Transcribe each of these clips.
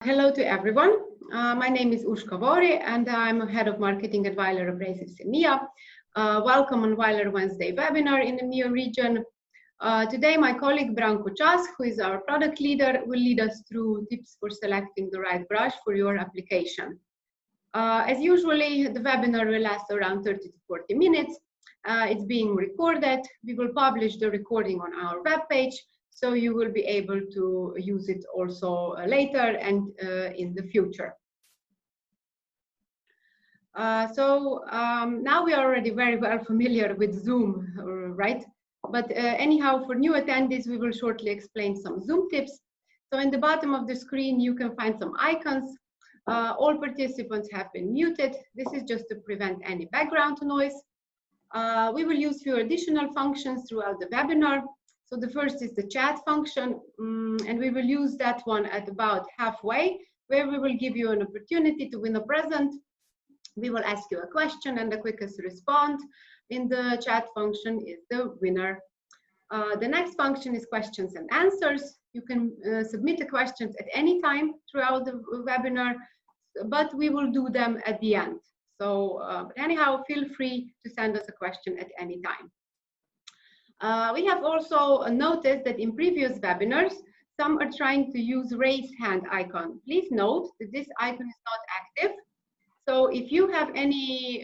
Hello to everyone. My name is Ushka Vori and I'm head of marketing at Weiler Abrasives EMEA. Welcome on Weiler Wednesday webinar in the EMEA region. Today my colleague Branko Čas, who is our product leader, will lead us through tips for selecting the right brush for your application. As usually, the webinar will last around 30 to 40 minutes. It's being recorded. We will publish the recording on our webpage, so you will be able to use it also later and in the future. Now we are already very well familiar with Zoom, right? But anyhow, for new attendees, we will shortly explain some Zoom tips. So in the bottom of the screen, you can find some icons. All participants have been muted. This is just to prevent any background noise. We will use few additional functions throughout the webinar. So the first is the chat function, and we will use that one at about halfway, where we will give you an opportunity to win a present. We will ask you a question, and the quickest response in the chat function is the winner. The next function is questions and answers. You can submit the questions at any time throughout the webinar, but we will do them at the end. So anyhow, feel free to send us a question at any time. We have also noticed that in previous webinars, some are trying to use raise hand icon. Please note that this icon is not active. So if you have any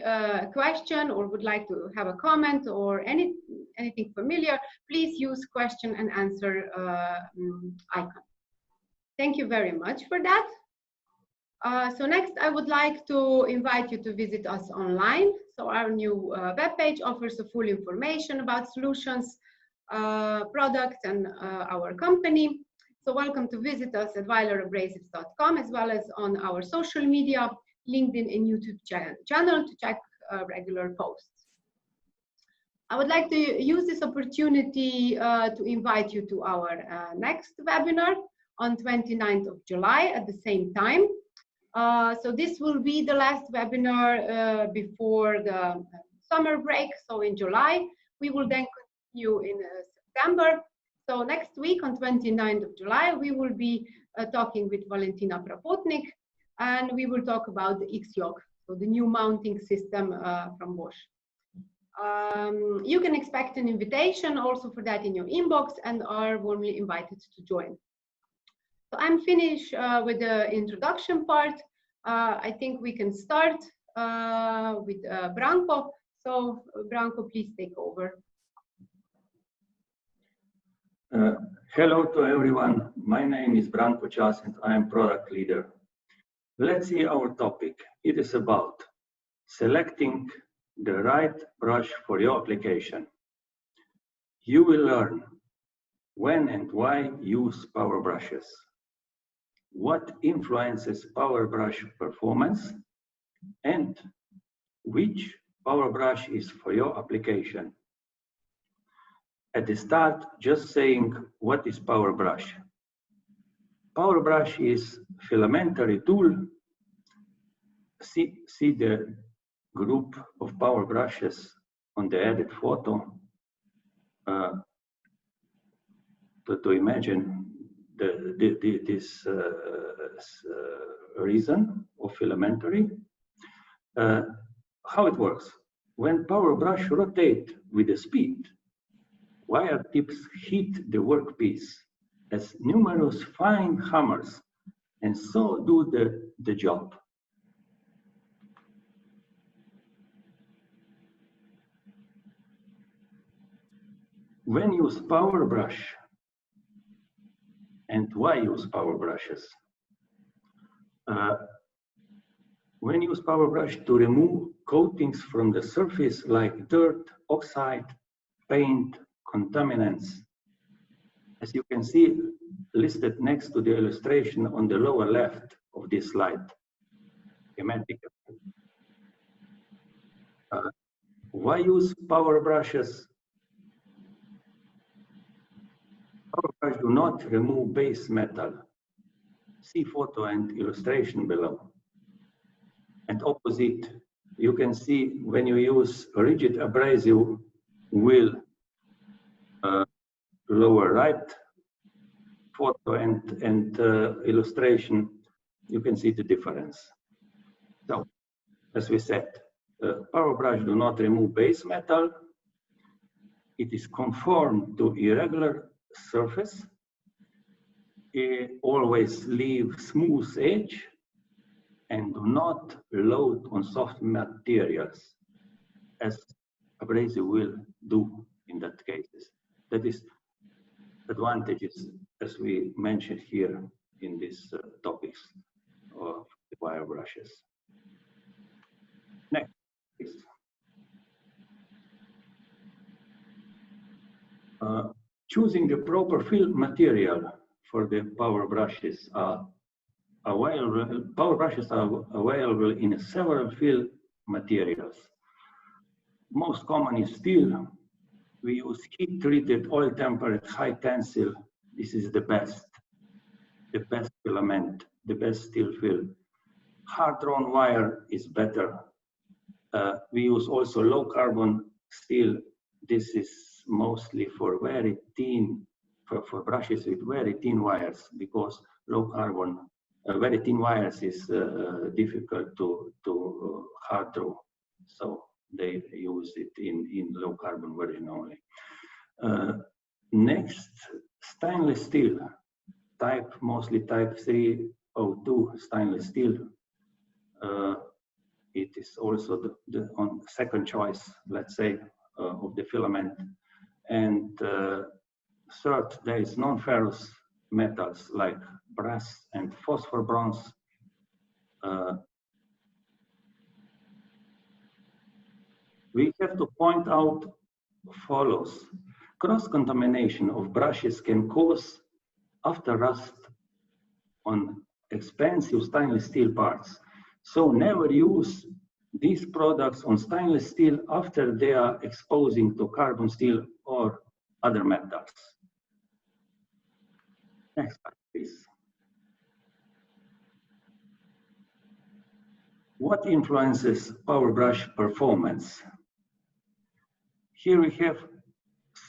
question or would like to have a comment or anything familiar, please use question and answer icon. Thank you very much for that. So next, I would like to invite you to visit us online. So our new webpage offers full information about solutions, products, and our company. So welcome to visit us at weilerabrasives.com, as well as on our social media, LinkedIn and YouTube channel to check regular posts. I would like to use this opportunity to invite you to our next webinar on 29th of July at the same time. So this will be the last webinar before the summer break. So in July, we will then continue in September. So next week on 29th of July, we will be talking with Valentina Prapotnik, and we will talk about the X-Lock, so the new mounting system from Bosch. You can expect an invitation also for that in your inbox and are warmly invited to join. So I'm finished with the introduction part. I think we can start with Branko. So Branko, please take over. Hello to everyone. My name is Branko Čas and I am product leader. Let's see our topic. It is about selecting the right brush for your application. You will learn when and why use power brushes, what influences power brush performance, and which power brush is for your application. At the start, just saying what is power brush. Power brush is filamentary tool. See the group of power brushes on the added photo to imagine this reason of filamentary. How it works? When power brush rotate with the speed, wire tips hit the workpiece as numerous fine hammers, and so do the job. When use power brush, and why use power brushes? When use power brush to remove coatings from the surface like dirt, oxide, paint, contaminants. As you can see listed next to the illustration on the lower left of this slide. Why use power brushes? Power brushes do not remove base metal. See photo and illustration below. And opposite, you can see when you use rigid abrasive wheel, lower right photo and illustration, you can see the difference. So, as we said, power brush do not remove base metal. It is conformed to irregular surface. It always leave smooth edge and do not load on soft materials, as abrasive will do in that cases. That is advantages, as we mentioned here in these topics of the wire brushes. Next, please. Choosing the proper fill material for the power brushes power brushes are available in several fill materials. Most common is steel. We use heat-treated, oil-tempered, high-tensile. This is the best filament, the best steel fill. Hard-drawn wire is better. We use also low-carbon steel. This is mostly for very thin, for brushes with very thin wires, because low-carbon, very thin wires is difficult to hard draw. So they use it in low carbon version only. Next, stainless steel, mostly type 302 stainless steel. It is also the second choice, let's say, of the filament. And third, there is non-ferrous metals like brass and phosphor bronze. We have to point out follows. Cross-contamination of brushes can cause after rust on expensive stainless steel parts. So never use these products on stainless steel after they are exposing to carbon steel or other metals. Next slide, please. What influences power brush performance? Here we have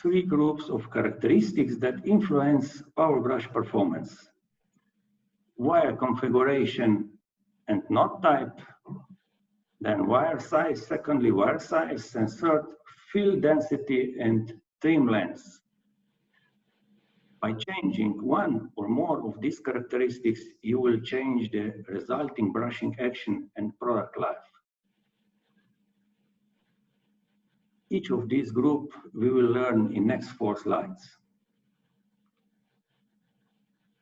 three groups of characteristics that influence power brush performance: wire configuration and knot type, then wire size, secondly wire size, and third, fill density and trim length. By changing one or more of these characteristics, you will change the resulting brushing action and product life. Each of these groups we will learn in next 4 slides.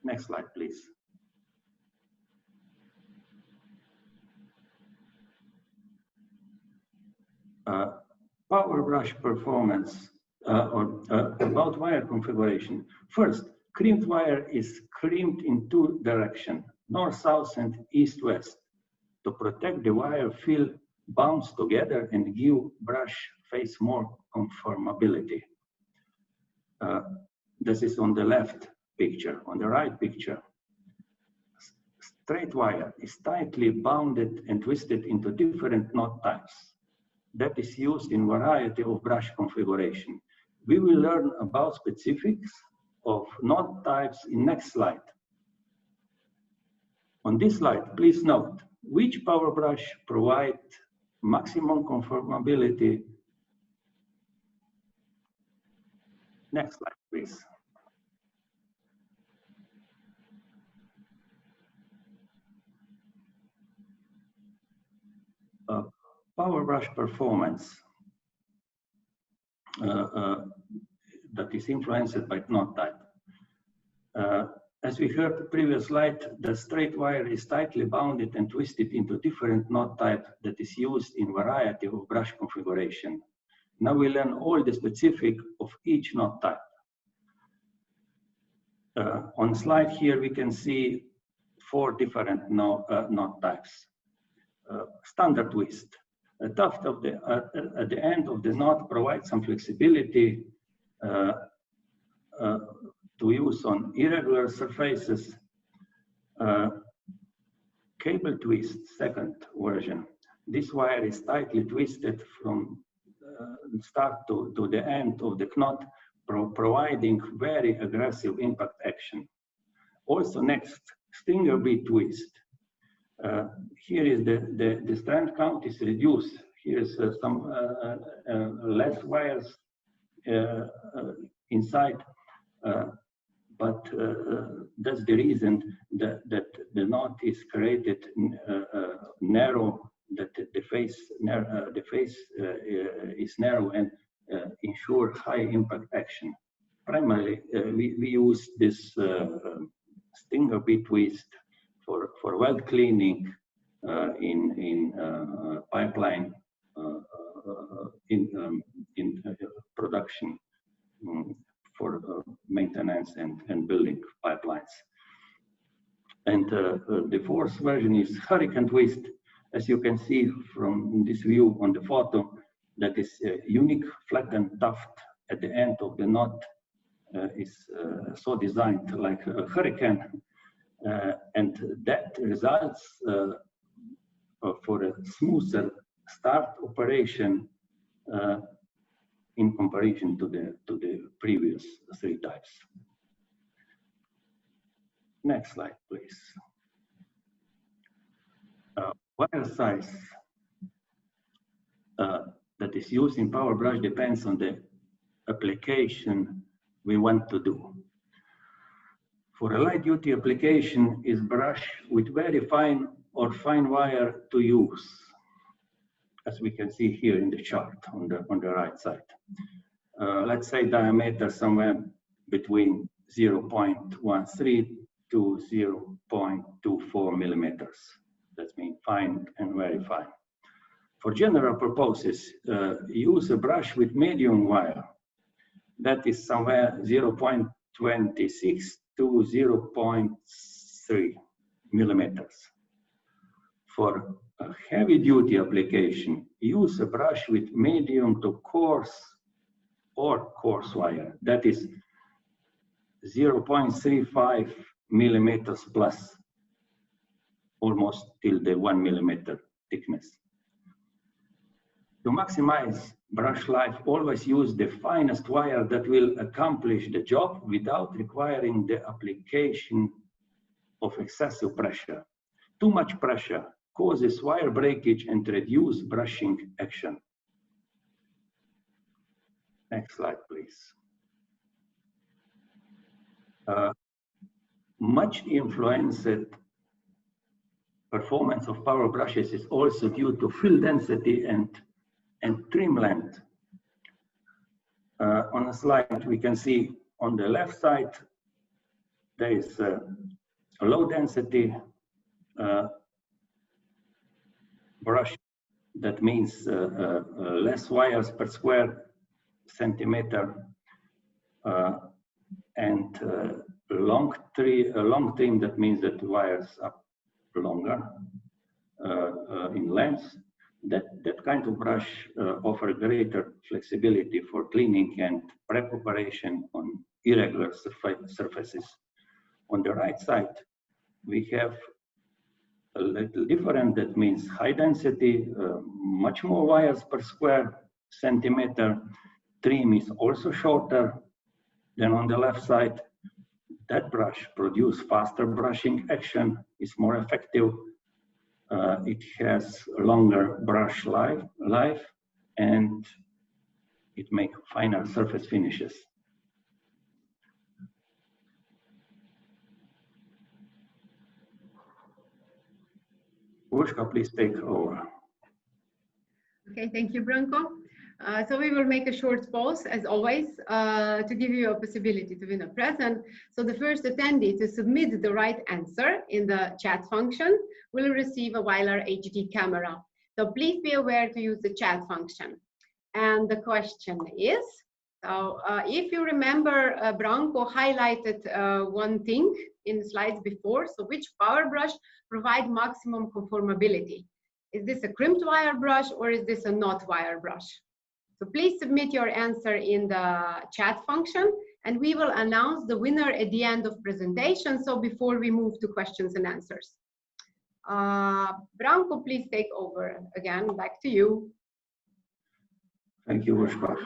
Next slide, please. Power brush performance about wire configuration. First, crimped wire is crimped in 2 directions, north-south and east-west, to protect the wire fill bounce together and give brush face more conformability. This is on the left picture. On the right picture, straight wire is tightly bounded and twisted into different knot types. That is used in variety of brush configuration. We will learn about specifics of knot types in next slide. On this slide, please note which power brush provide maximum conformability. Next slide, please. Power brush performance that is influenced by knot type. As we heard the previous slide, the straight wire is tightly bounded and twisted into different knot type that is used in variety of brush configuration. Now we learn all the specific of each knot type. On slide here we can see 4 different knot types. Standard twist. A tuft of at the end of the knot provides some flexibility to use on irregular surfaces. Cable twist, second version. This wire is tightly twisted from start to the end of the knot, providing very aggressive impact action. Also next, stinger bead twist. Here is the strand count is reduced. Here is some less wires inside, but that's the reason that the knot is created narrow, that the face is narrow and ensure high impact action. Primarily, we use this stinger bit twist for weld cleaning in pipeline in production for maintenance and building pipelines. And the fourth version is hurricane twist. As you can see from this view on the photo, that is a unique flattened tuft at the end of the knot is so designed like a hurricane, and that results for a smoother start operation in comparison to the previous three types. Next slide, please. Wire size that is used in power brush depends on the application we want to do. For a light duty application, is brush with very fine or fine wire to use, as we can see here in the chart on the right side. Let's say diameter somewhere between 0.13 to 0.24 millimeters. That means fine and very fine. For general purposes, use a brush with medium wire. That is somewhere 0.26 to 0.3 millimeters. For a heavy duty application, use a brush with medium to coarse or coarse wire. That is 0.35 millimeters plus, almost till the 1 millimeter thickness. To maximize brush life, always use the finest wire that will accomplish the job without requiring the application of excessive pressure. Too much pressure causes wire breakage and reduce brushing action. Next slide, please. Much influenced performance of power brushes is also due to fill density and trim length. On the slide, we can see on the left side, there is a low density brush. That means less wires per square centimeter, and long trim, that means that wires are longer in length. That kind of brush offers greater flexibility for cleaning and prep operation on irregular surfaces. On the right side, we have a little different. That means high density, much more wires per square centimeter. Trim is also shorter than on the left side. That brush produces faster brushing action, is more effective. It has a longer brush life, and it makes finer surface finishes. Urška, please take over. Okay, thank you, Branko. So we will make a short pause, as always, to give you a possibility to win a present. So the first attendee to submit the right answer in the chat function will receive a Weiler HD camera. So please be aware to use the chat function. And the question is, so if you remember, Branko highlighted one thing in the slides before. So which power brush provides maximum conformability? Is this a crimped wire brush or is this a knot wire brush? So please submit your answer in the chat function, and we will announce the winner at the end of presentation. So before we move to questions and answers. Branko, please take over again. Back to you. Thank you, Urška.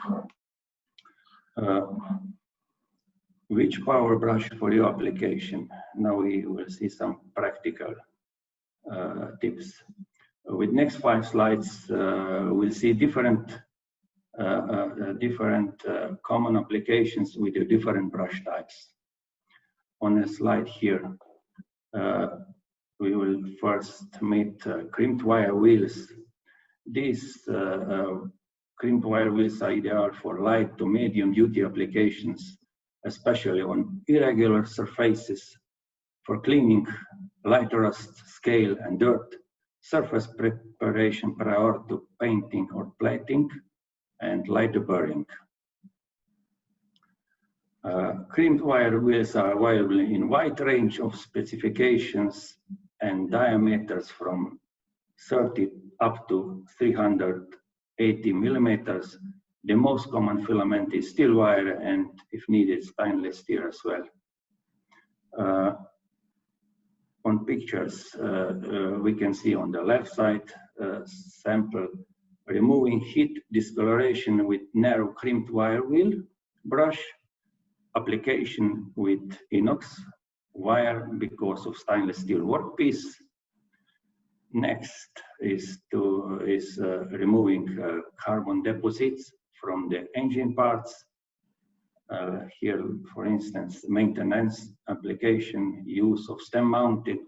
Which power brush for your application? Now we will see some practical tips. With next 5 slides, we'll see different common applications with the different brush types. On a slide here, we will first meet crimped wire wheels. These crimped wire wheels are ideal for light to medium duty applications, especially on irregular surfaces for cleaning light rust, scale and dirt, surface preparation prior to painting or plating, and light deburring. Crimped wire wheels are available in wide range of specifications and diameters from 30 up to 380 millimeters. The most common filament is steel wire and, if needed, stainless steel as well. On pictures, we can see on the left side sample removing heat discoloration with narrow crimped wire wheel brush, application with inox wire because of stainless steel workpiece. Next is removing carbon deposits from the engine parts. Here, for instance, maintenance application, use of stem-mounted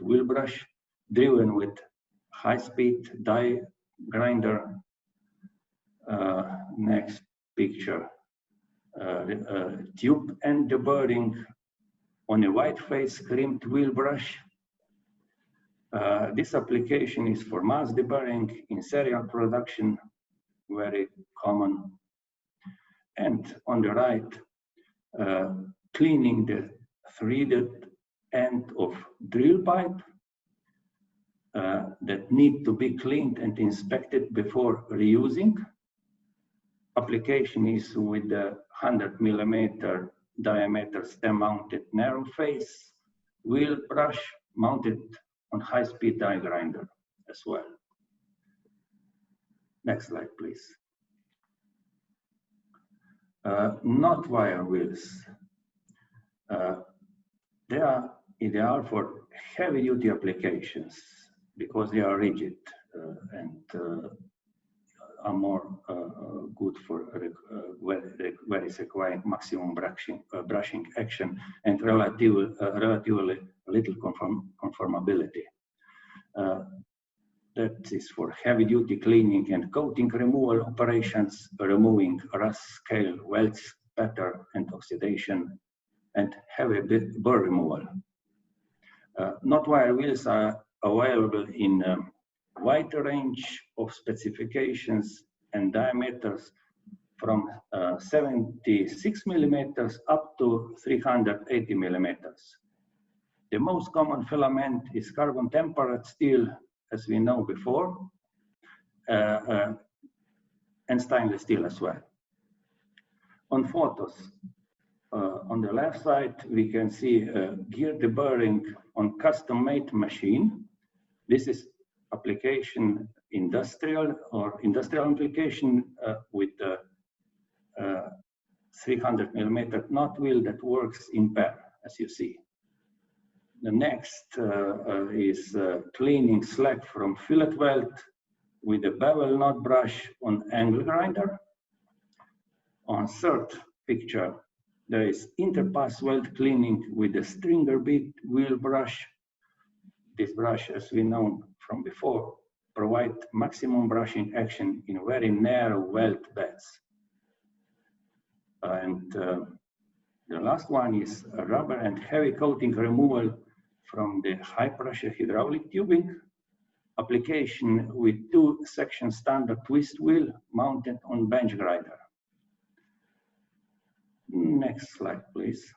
wheel brush driven with high-speed die grinder. Next picture, tube and deburring on a white face crimped wheel brush. This application is for mass deburring in serial production, very common. And on the right, cleaning the threaded end of drill pipe that need to be cleaned and inspected before reusing. Application is with the 100 millimeter diameter stem-mounted narrow face wheel brush mounted on high-speed die grinder as well. Next slide, please. Knot wire wheels. They are ideal for heavy-duty applications because they are rigid and are more good for where it's requiring maximum brushing action and relatively little conformability. That is for heavy-duty cleaning and coating removal operations, removing rust, scale, welts, spatter, and oxidation, and heavy burr removal. Knot wire wheels are available in a wide range of specifications and diameters from 76 millimeters up to 380 millimeters. The most common filament is carbon tempered steel, as we know before, and stainless steel as well. On photos, on the left side, we can see gear deburring on custom-made machine. This is application industrial application with a 300 millimeter knot wheel that works in pair, as you see. The next is cleaning slack from fillet welt with a bevel knot brush on angle grinder. On third picture, there is interpass welt cleaning with a stringer bit wheel brush. This brush, as we know from before, provide maximum brushing action in very narrow welt beds. And the last one is a rubber and heavy coating removal from the high pressure hydraulic tubing, application with 2-section standard twist wheel mounted on bench grinder. Next slide, please.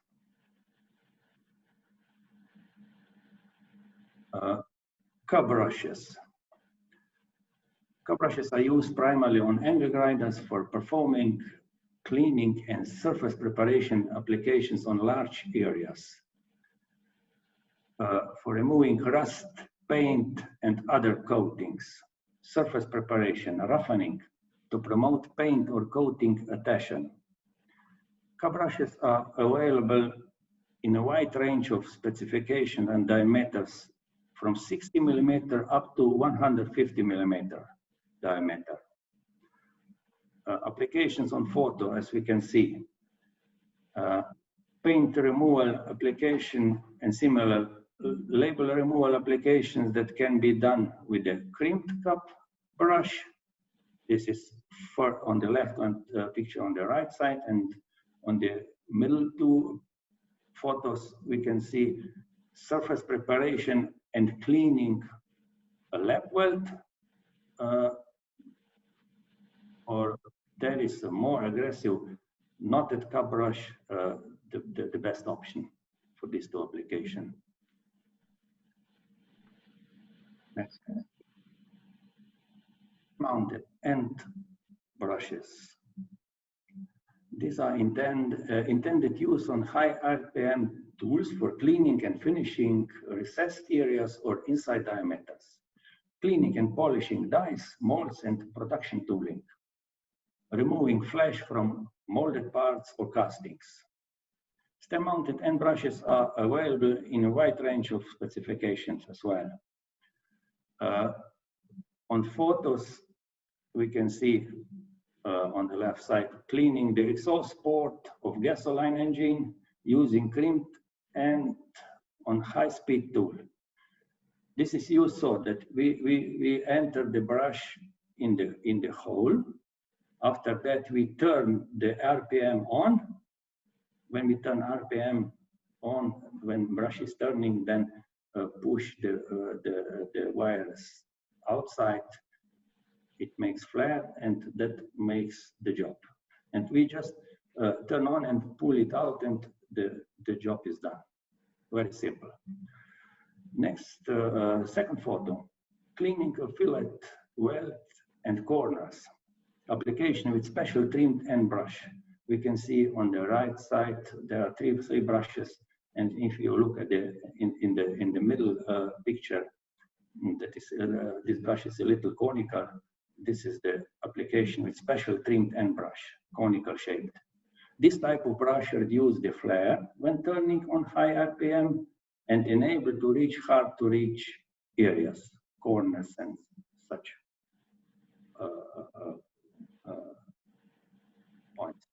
Curb brushes. Curb brushes are used primarily on angle grinders for performing cleaning and surface preparation applications on large areas. For removing rust, paint, and other coatings, surface preparation, roughening, to promote paint or coating adhesion. Curb brushes are available in a wide range of specifications and diameters from 60 millimeter up to 150 millimeter diameter. Applications on photo, as we can see. Paint removal application and similar label removal applications that can be done with a crimped cup brush. This is for on the left picture on the right side, and on the middle two photos we can see surface preparation and cleaning a lap welt, or there is a more aggressive knotted cup brush, the best option for these two applications. Next. Mounted end brushes. These are intended use on high RPM tools for cleaning and finishing recessed areas or inside diameters, cleaning and polishing dies, molds, and production tooling, removing flesh from molded parts or castings. Stem-mounted end brushes are available in a wide range of specifications as well. On photos, we can see on the left side, cleaning the exhaust port of gasoline engine using crimped and on high-speed tool. This is used so that we enter the brush in the hole. After that, we turn the RPM on. When we turn RPM on, when brush is turning, then push the wires outside. It makes flare, and that makes the job. And we just turn on and pull it out, and the job is done. Very simple. Next, second photo, cleaning a fillet, welt, and corners. Application with special trimmed end brush. We can see on the right side there are three brushes, and if you look at in the middle picture, that is this brush is a little conical. This is the application with special trimmed end brush, conical shaped. This type of brush reduces the flare when turning on high RPM and enable to reach hard to reach areas, corners, and such points.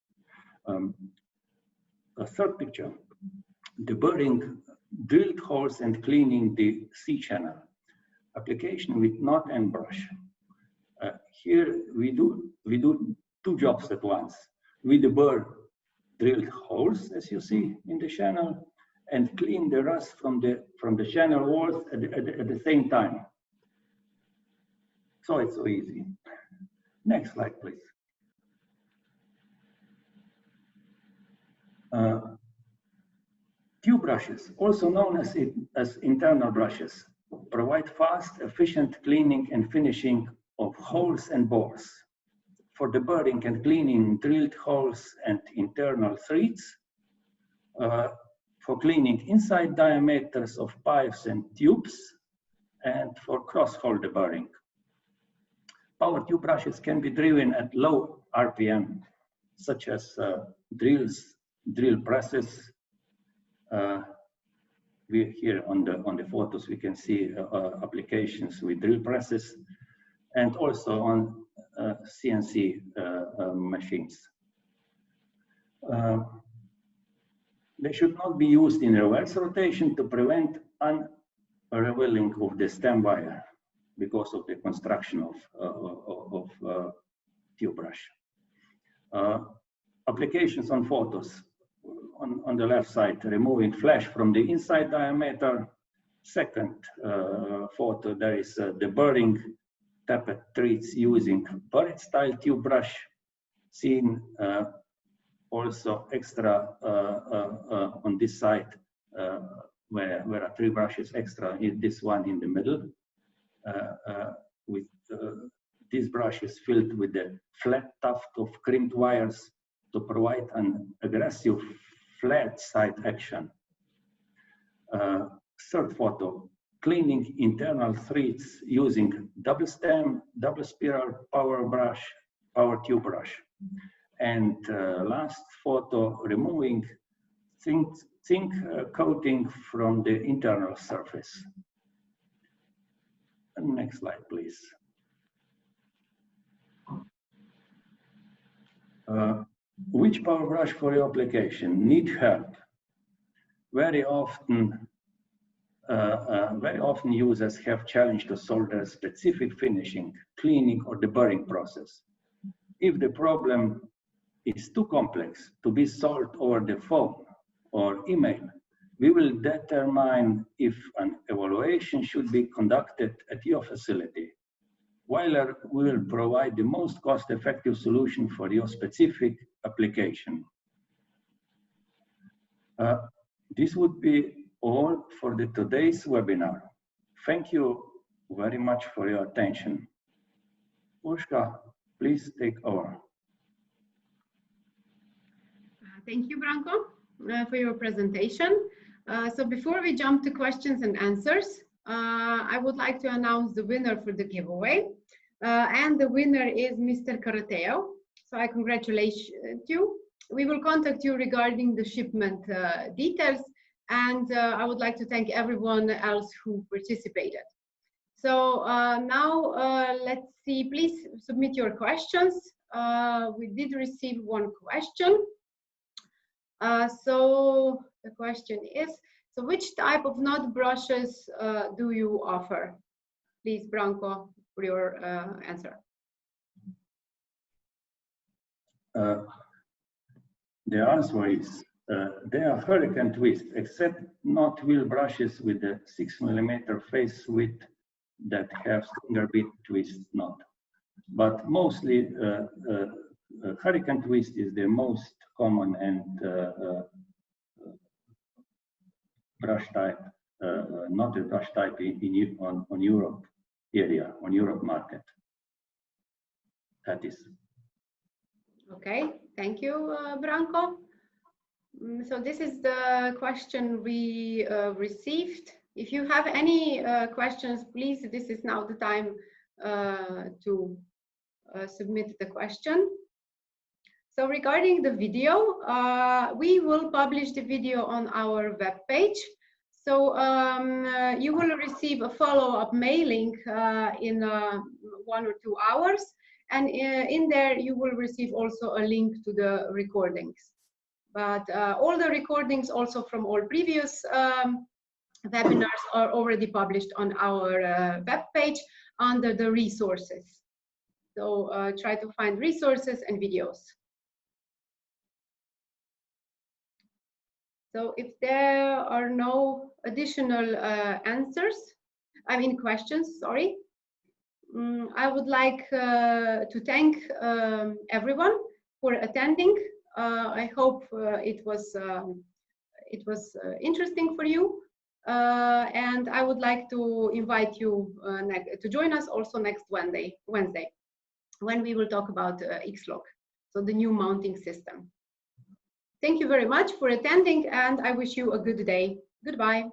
A third picture, deburring drilled holes and cleaning the C-channel. Application with knot end brush. Here we do two jobs at once. We deburr drilled holes, as you see in the channel, and clean the rust from the channel walls at the same time. So it's so easy. Next slide, please. Tube brushes, also known as internal brushes, provide fast, efficient cleaning and finishing of holes and bores. For deburring and cleaning drilled holes and internal threads, for cleaning inside diameters of pipes and tubes, and for cross-hole deburring. Power tube brushes can be driven at low RPM, such as drill presses. Here on the photos we can see applications with drill presses, and also on CNC machines. They should not be used in reverse rotation to prevent unraveling of the stem wire because of the construction of tube brush. Applications on photos. On the left side, removing flesh from the inside diameter. Second photo, there is deburring tappet threads using burret style tube brush. Seen also extra on this side where are three brushes extra, this one in the middle with this brush is filled with the flat tuft of crimped wires to provide an aggressive flat side action. Third photo, cleaning internal threads using double stem, double spiral power tube brush. And last photo, removing zinc coating from the internal surface. Next slide, please. Which power brush for your application need help? Very often users have challenge to solve their specific finishing, cleaning, or deburring process. If the problem is too complex to be solved over the phone or email, we will determine if an evaluation should be conducted at your facility. Weiler will provide the most cost-effective solution for your specific application. This would be all for today's webinar. Thank you very much for your attention. Ushka, please take over. Thank you, Branko, for your presentation. So before we jump to questions and answers, I would like to announce the winner for the giveaway. And the winner is Mr. Karateo. So I congratulate you. We will contact you regarding the shipment details. And I would like to thank everyone else who participated. So now let's see, please submit your questions. We did receive one question. So the question is, so which type of knot brushes do you offer? Please, Branko, for your answer. The answer is, they are hurricane twist, except not wheel brushes with the 6 mm face width that have finger bit twist knot. But mostly, hurricane twist is the most common and brush type, not a brush type on Europe area, on Europe market. That is. Okay, thank you, Branko. So this is the question we received. If you have any questions, please, this is now the time to submit the question. So regarding the video, we will publish the video on our webpage. So you will receive a follow-up mailing in 1 or 2 hours. And in there, you will receive also a link to the recordings. But all the recordings also from all previous webinars are already published on our webpage under the resources. So try to find resources and videos. So if there are no additional questions, sorry, I would like to thank everyone for attending. I hope it was interesting for you, and I would like to invite you to join us also next Wednesday, when we will talk about X-Lock, so the new mounting system. Thank you very much for attending, and I wish you a good day. Goodbye.